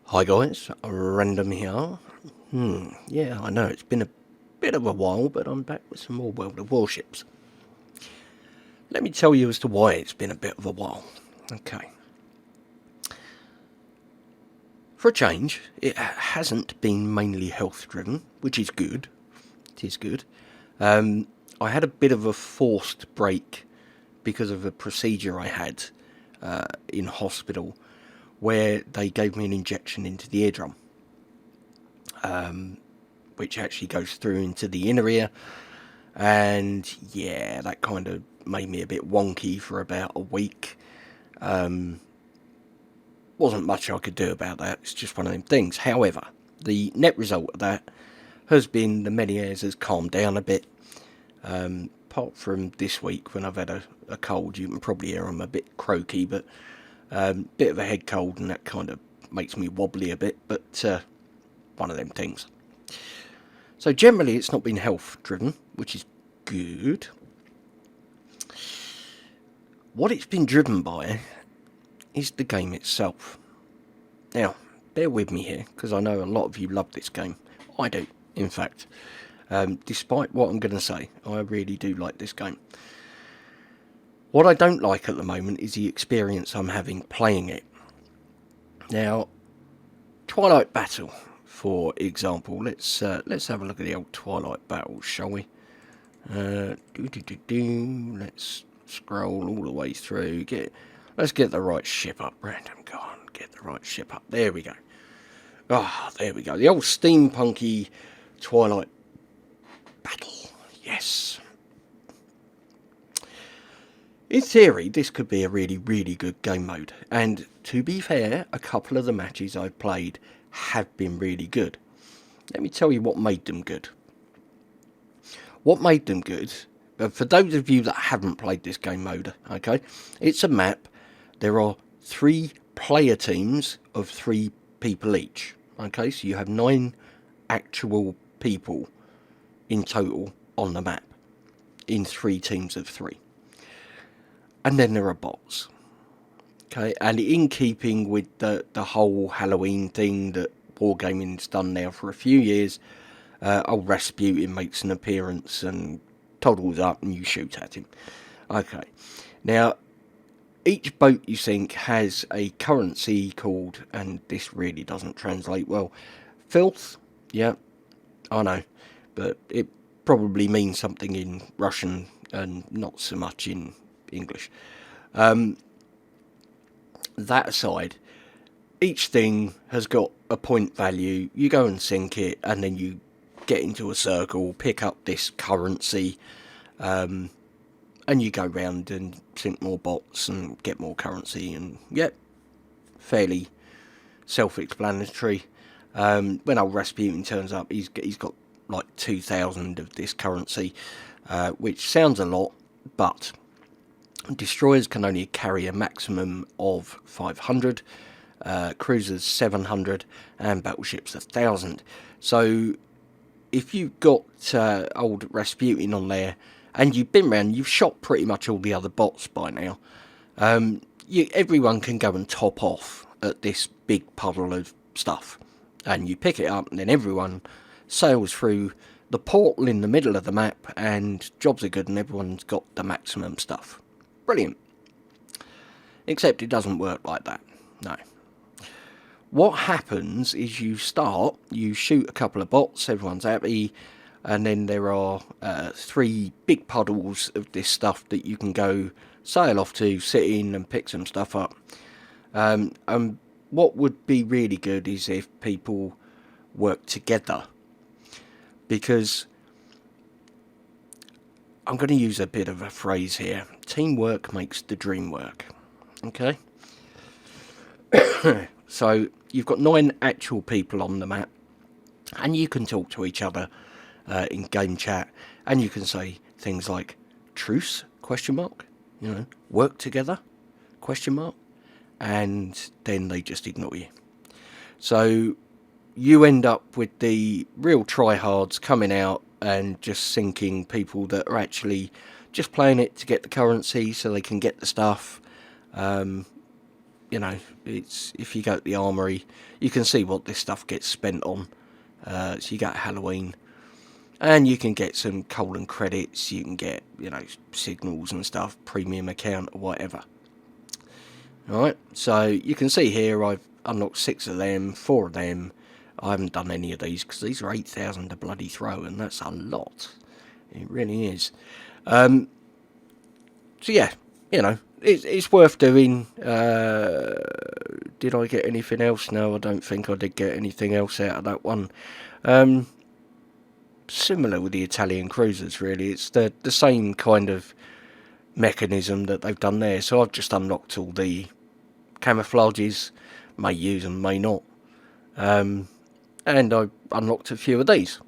Hi guys, Random here. Yeah, I know it's been a bit of a while, but I'm back with some more World of Warships. Let me tell you as to why it's been a bit of a while. Okay. For a change, it hasn't been mainly health driven, which is good. It is good. I had a bit of a forced break because of a procedure I had in hospital where they gave me an injection into the eardrum, which actually goes through into the inner ear. And yeah, that kind of made me a bit wonky for about a week. Wasn't much I could do about that. It's just one of them things. However, the net result of that has been the many hairs has calmed down a bit. Apart from this week when I've had a cold, you can probably hear I'm a bit croaky, but bit of a head cold, and that kind of makes me wobbly a bit. But one of them things. So generally, it's not been health driven, which is good. What it's been driven by is the game itself. Now, bear with me here, because I know a lot of you love this game. I do, in fact. Despite what I'm going to say, I really do like this game. What I don't like at the moment is the experience I'm having playing it. Now, Twilight Battle, for example. Let's have a look at the old Twilight Battle, shall we? Let's scroll all the way through. Let's get the right ship up. Random, go on, get the right ship up. There we go. There we go. The old steampunky Twilight Battle. Yes. In theory, this could be a really, really good game mode. And to be fair, a couple of the matches I've played have been really good. Let me tell you what made them good. What made them good, for those of you that haven't played this game mode, okay, it's a map. There are 3 player teams of 3 people each. Okay, so you have 9 actual people in total on the map in 3 teams of 3. And then there are bots. Okay, and in keeping with the whole Halloween thing that Wargaming's done now for a few years, old Rasputin makes an appearance and toddles up and you shoot at him. Okay, now each boat you sink has a currency called, and this really doesn't translate well, filth. Yeah, I know, but it probably means something in Russian and not so much in English. That aside, each thing has got a point value. You go and sink it, and then you get into a circle, pick up this currency, and you go round and sink more bots and get more currency. And yep, fairly self-explanatory. When old Rasputin turns up, he's got like 2,000 of this currency, which sounds a lot, but destroyers can only carry a maximum of 500, cruisers 700, and battleships 1,000. So if you've got old Rasputin on there, and you've been around, you've shot pretty much all the other bots by now, everyone can go and top off at this big puddle of stuff. And you pick it up, and then everyone sails through the portal in the middle of the map, and jobs are good, and everyone's got the maximum stuff. Brilliant. Except it doesn't work like that. No. What happens is you shoot a couple of bots, everyone's happy, and then there are 3 big puddles of this stuff that you can go sail off to, sit in and pick some stuff up. And what would be really good is if people work together, because I'm going to use a bit of a phrase here. Teamwork makes the dream work. Okay? So you've got 9 actual people on the map, and you can talk to each other in game chat, and you can say things like truce, ? Work together, ? And then they just ignore you. So you end up with the real tryhards coming out and just sinking people that are actually just playing it to get the currency so they can get the stuff. you know, it's if you go to the armory, you can see what this stuff gets spent on. So you got Halloween, and you can get some colon credits. You can get, you know, signals and stuff, premium account or whatever. Alright, so you can see here I've unlocked 6 of them, 4 of them. I haven't done any of these because these are 8,000 to bloody throw, and that's a lot. It really is. So yeah, you know, it's worth doing. Did I get anything else? No, I don't think I did get anything else out of that one. Similar with the Italian cruisers, really. It's the same kind of mechanism that they've done there. So I've just unlocked all the camouflages, may use them, may not. And I unlocked a few of these.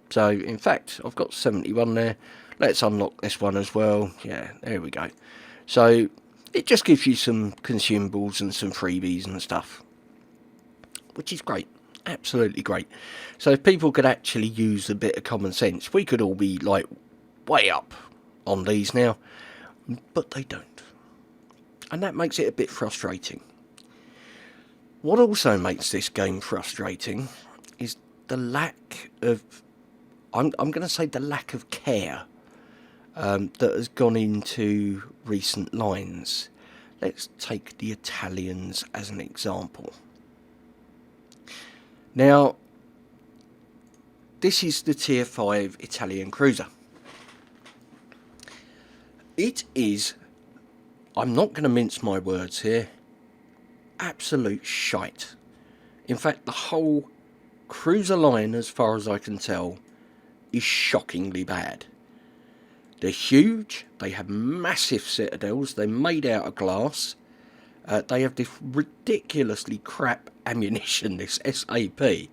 So, in fact, I've got 71 there. Let's unlock this one as well. Yeah, there we go. So, it just gives you some consumables and some freebies and stuff, which is great. Absolutely great. So, if people could actually use a bit of common sense, we could all be, like, way up on these now. But they don't. And that makes it a bit frustrating. What also makes this game frustrating is the lack of, I'm going to say the lack of care that has gone into recent lines. Let's take the Italians as an example. Now, this is the Tier 5 Italian cruiser. It is, I'm not going to mince my words here, absolute shite. In fact, the whole cruiser line, as far as I can tell, is shockingly bad. They're huge, they have massive citadels, they're made out of glass, they have this ridiculously crap ammunition, this SAP,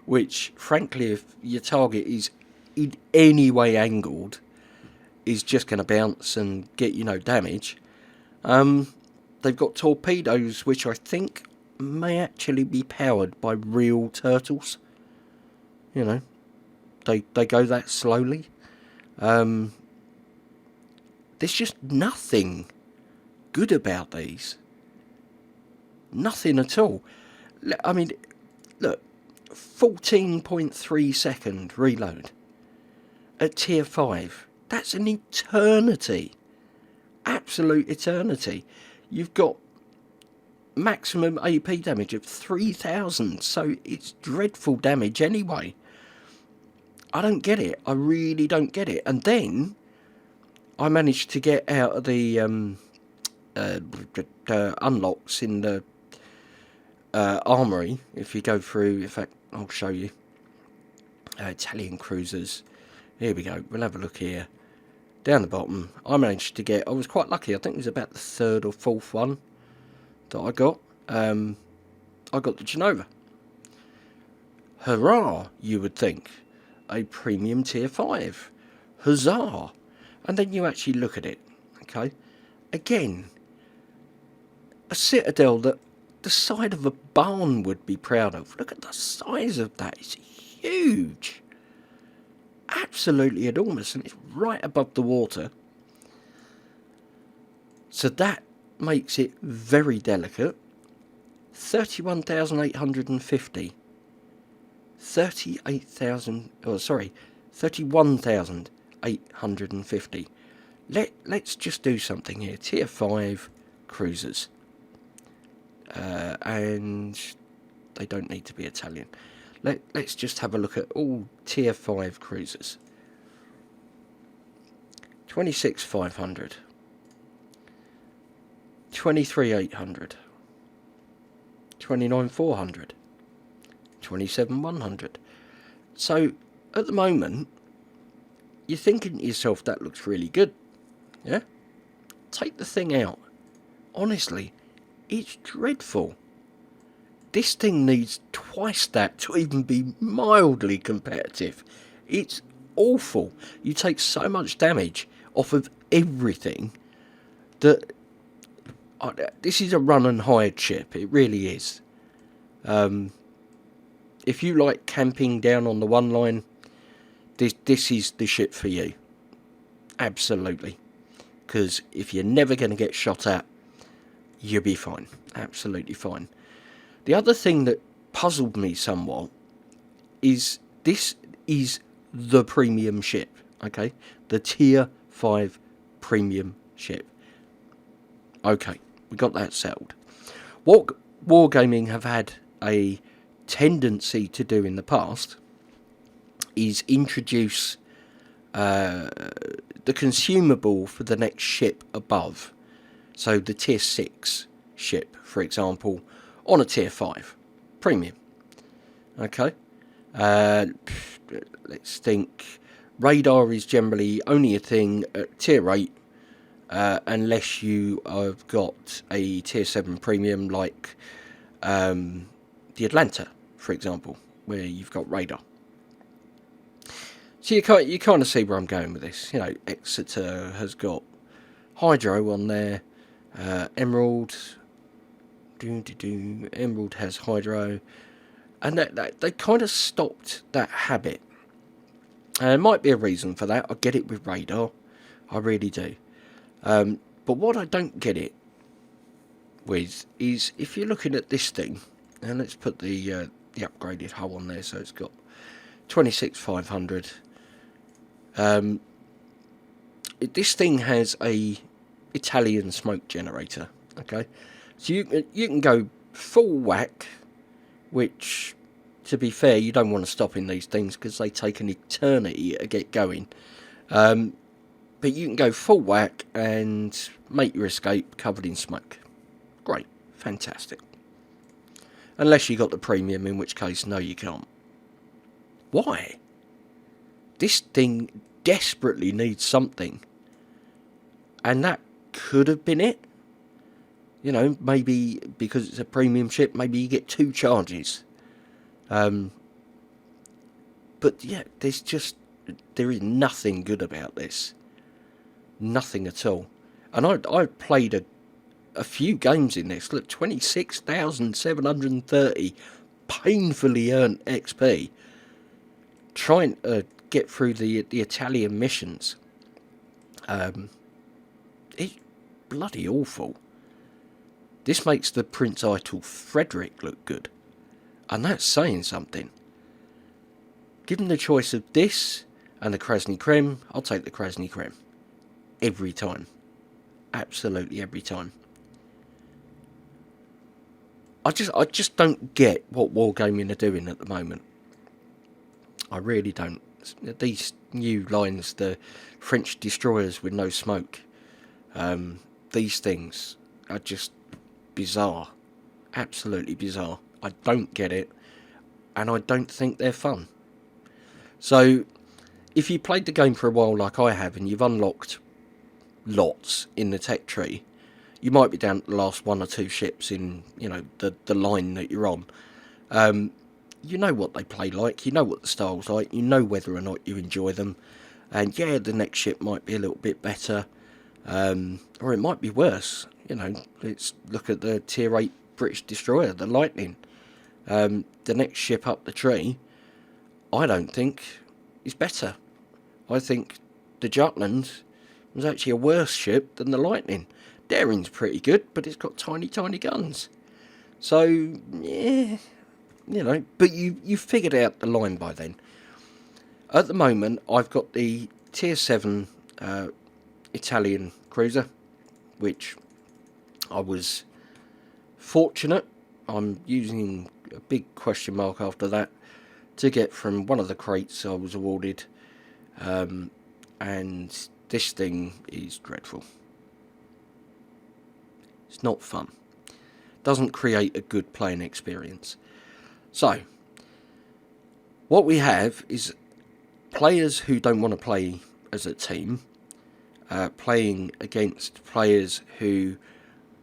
which, frankly, if your target is in any way angled, is just going to bounce and get you no damage. They've got torpedoes, which I think may actually be powered by real turtles. You know, they go that slowly. There's just nothing good about these. Nothing at all. I mean, look, 14.3 second reload at Tier 5. That's an eternity. Absolute eternity. You've got maximum AP damage of 3,000, so it's dreadful damage anyway. I don't get it. I really don't get it. And then I managed to get out of the unlocks in the armory. If you go through, in fact, I'll show you. Italian cruisers. Here we go. We'll have a look here. Down the bottom, I managed to get, I was quite lucky, I think it was about the 3rd or 4th one that I got. I got the Genova. Hurrah, you would think. A premium Tier 5. Huzzah. And then you actually look at it, okay? Again, a citadel that the side of a barn would be proud of. Look at the size of that. It's huge. Absolutely enormous, and it's right above the water. So that makes it very delicate. 31,850. 31,850. Let's just do something here. Tier 5 cruisers. And they don't need to be Italian. Let's just have a look at all Tier 5 cruisers. 26,500. 23,800. 29,400. 27,100. So, at the moment, you're thinking to yourself, that looks really good. Yeah? Take the thing out. Honestly, it's dreadful. This thing needs twice that to even be mildly competitive. It's awful. You take so much damage off of everything that this is a run and hide ship. It really is. If you like camping down on the one line, this is the ship for you. Absolutely. Because if you're never going to get shot at, you'll be fine. Absolutely fine. The other thing that puzzled me somewhat is this is the premium ship, okay? The tier 5 premium ship. Okay, we got that settled. What Wargaming have had a tendency to do in the past is introduce the consumable for the next ship above. So the tier 6 ship, for example, on a tier 5 premium. Okay, let's think. Radar is generally only a thing at tier 8 unless you have got a tier 7 premium like the Atlanta, for example, where you've got radar. So you kind of see where I'm going with this. You know, Exeter has got Hydro on there. Emerald. Emerald has Hydro. And they kind of stopped that habit. And there might be a reason for that. I get it with radar. I really do. But what I don't get it with is if you're looking at this thing, and let's put the upgraded hull on there, so it's got 26,500. This thing has a Italian smoke generator. Okay, so you can go full whack, which, to be fair, you don't want to stop in these things because they take an eternity to get going. But you can go full whack and make your escape covered in smoke. Great, fantastic. Unless you got the premium, in which case, no, you can't. Why? This thing desperately needs something. And that could have been it. You know, maybe because it's a premium ship, maybe you get 2 charges. But yeah, there is nothing good about this. Nothing at all. And I've played a few games in this. Look, 26,730 painfully earned XP trying to get through the Italian missions. It's bloody awful. This makes the Prince Eitel Frederick look good, and that's saying something. Given the choice of this and the Krasny Krem, I'll take the Krasny Krem every time. Absolutely every time. I just don't get what Wargaming are doing at the moment. I really don't. These new lines, the French destroyers with no smoke, these things are just bizarre. Absolutely bizarre. I don't get it, and I don't think they're fun. So, if you played the game for a while like I have, and you've unlocked lots in the tech tree, you might be down to the last 1 or 2 ships in, you know, the line that you're on. You know what they play like, you know what the style's like, you know whether or not you enjoy them. And yeah, the next ship might be a little bit better, or it might be worse. You know, let's look at the tier 8 British destroyer, the Lightning. The next ship up the tree, I don't think is better. I think the Jutland was actually a worse ship than the Lightning. Daring's pretty good, but it's got tiny guns. So, yeah, you know, but you figured out the line by then. At the moment, I've got the tier 7 Italian cruiser, which I was fortunate. I'm using a big question mark after that to get from one of the crates I was awarded, and this thing is dreadful. It's not fun. Doesn't create a good playing experience. So, what we have is players who don't want to play as a team, playing against players who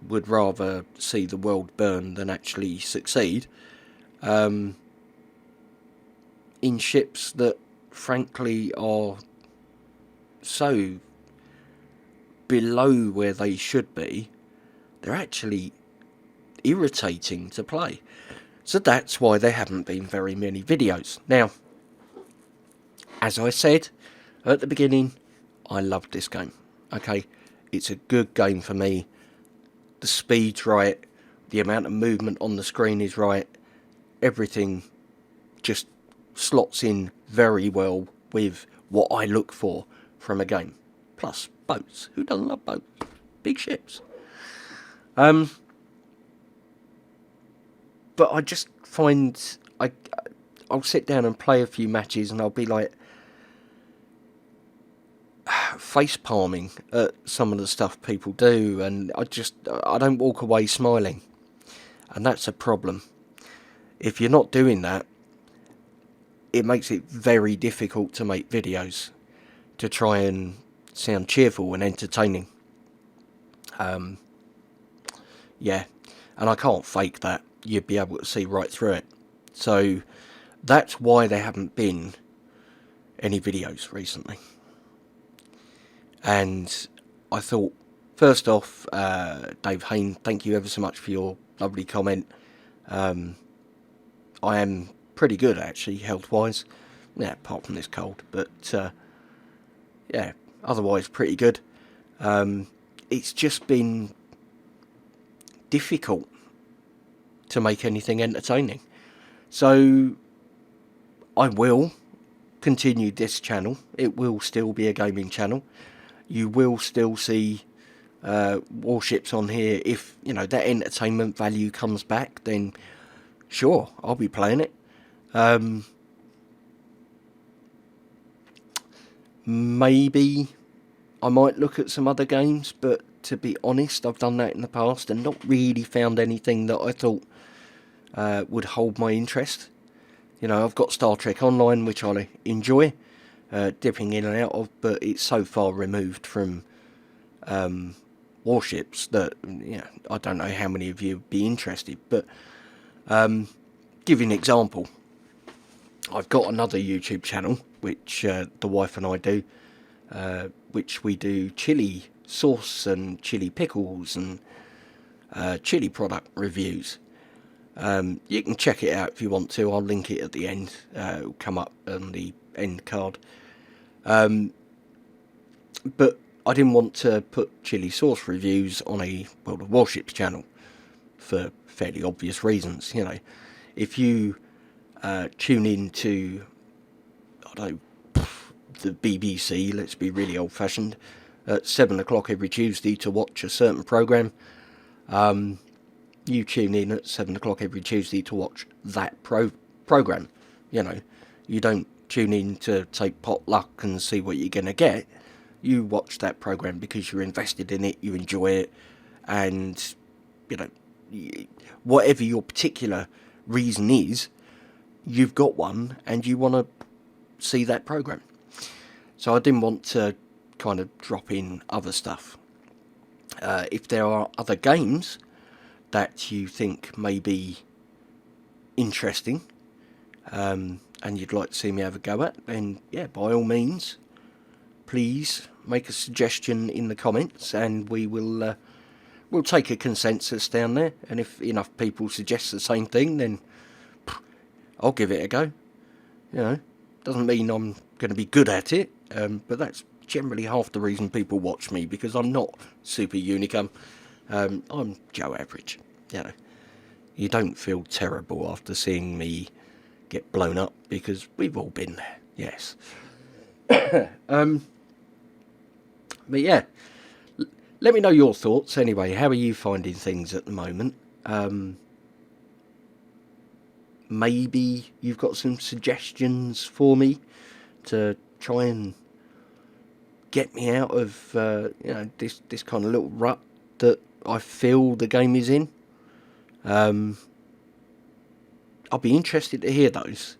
would rather see the world burn than actually succeed, in ships that frankly are so below where they should be, they're actually irritating to play. So that's why there haven't been very many videos. Now, as I said at the beginning, I loved this game. Okay, it's a good game for me. the speed's right, the amount of movement on the screen is right, everything just slots in very well with what I look for from a game. Plus boats. Who doesn't love boats? Big ships. But I just find I'll sit down and play a few matches and I'll be like face palming at some of the stuff people do, and I don't walk away smiling, and that's a problem. If you're not doing that, it makes it very difficult to make videos to try and sound cheerful and entertaining. Yeah, and I can't fake that. You'd be able to see right through it. So that's why there haven't been any videos recently. And I thought, first off, Dave Hain, thank you ever so much for your lovely comment. I am pretty good, actually, health-wise. Yeah, apart from this cold. But, yeah, otherwise pretty good. It's just been difficult to make anything entertaining. So I will continue this channel. It will still be a gaming channel. You will still see Warships on here. If, you know, that entertainment value comes back, then sure, I'll be playing it. Maybe I might look at some other games, but to be honest, I've done that in the past and not really found anything that I thought would hold my interest. You know, I've got Star Trek Online, which I enjoy dipping in and out of, but it's so far removed from Warships that, you know, I don't know how many of you would be interested. But give you an example, I've got another YouTube channel which the wife and I do, which we do chili sauce and chili pickles and chili product reviews. You can check it out if you want to. I'll link it at the end. It'll come up on the end card. But I didn't want to put chili sauce reviews on a World of Warships channel for fairly obvious reasons. You know, if you tune in to, I don't know, the BBC, let's be really old-fashioned, at 7 o'clock every Tuesday to watch a certain programme, you tune in at 7 o'clock every Tuesday to watch that programme. You know, you don't tune in to take potluck and see what you're going to get. You watch that programme because you're invested in it, you enjoy it, and, you know, whatever your particular reason is, you've got one and you want to see that programme. So I didn't want to kind of drop in other stuff. If there are other games that you think may be interesting and you'd like to see me have a go at, then yeah, by all means, please make a suggestion in the comments and we will we'll take a consensus down there, and if enough people suggest the same thing, then I'll give it a go. You know, doesn't mean I'm going to be good at it, but that's generally half the reason people watch me, because I'm not super unicum. I'm Joe Average. You know, you don't feel terrible after seeing me get blown up, because we've all been there. Yes. But yeah, let me know your thoughts anyway. How are you finding things at the moment? Maybe you've got some suggestions for me to try and get me out of you know, this kind of little rut that I feel the game is in. I'll be interested to hear those,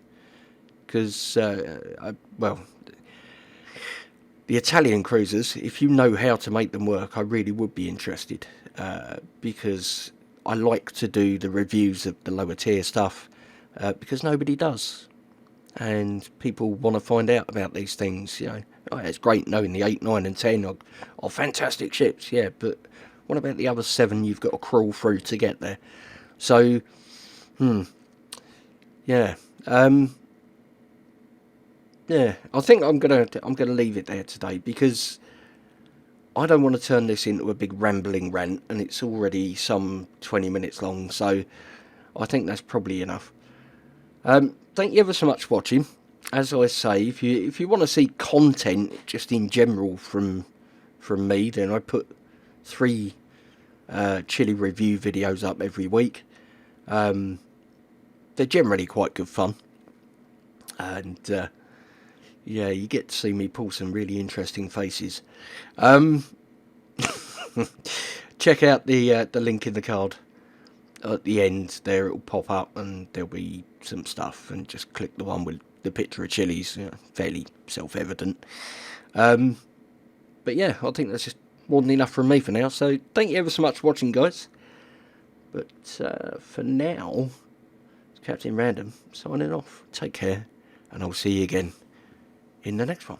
because well, the Italian cruisers, if you know how to make them work, I really would be interested, because I like to do the reviews of the lower tier stuff, because nobody does, and people want to find out about these things. You know, oh, it's great knowing the 8, 9 and 10 are fantastic ships, yeah, but what about the other 7 you've got to crawl through to get there? So, yeah, yeah, I think I'm gonna leave it there today, because I don't want to turn this into a big rambling rant, and it's already some 20 minutes long, so I think that's probably enough. Thank you ever so much for watching. As I say, if you want to see content just in general from me, then I put 3 chili review videos up every week. They're generally quite good fun, and yeah, you get to see me pull some really interesting faces. Check out the link in the card at the end there. It'll pop up and there'll be some stuff, and just click the one with the picture of chilies. Fairly self-evident. But yeah, I think that's just more than enough from me for now, so thank you ever so much for watching, guys. But for now, it's Captain Random signing off. Take care, and I'll see you again in the next one.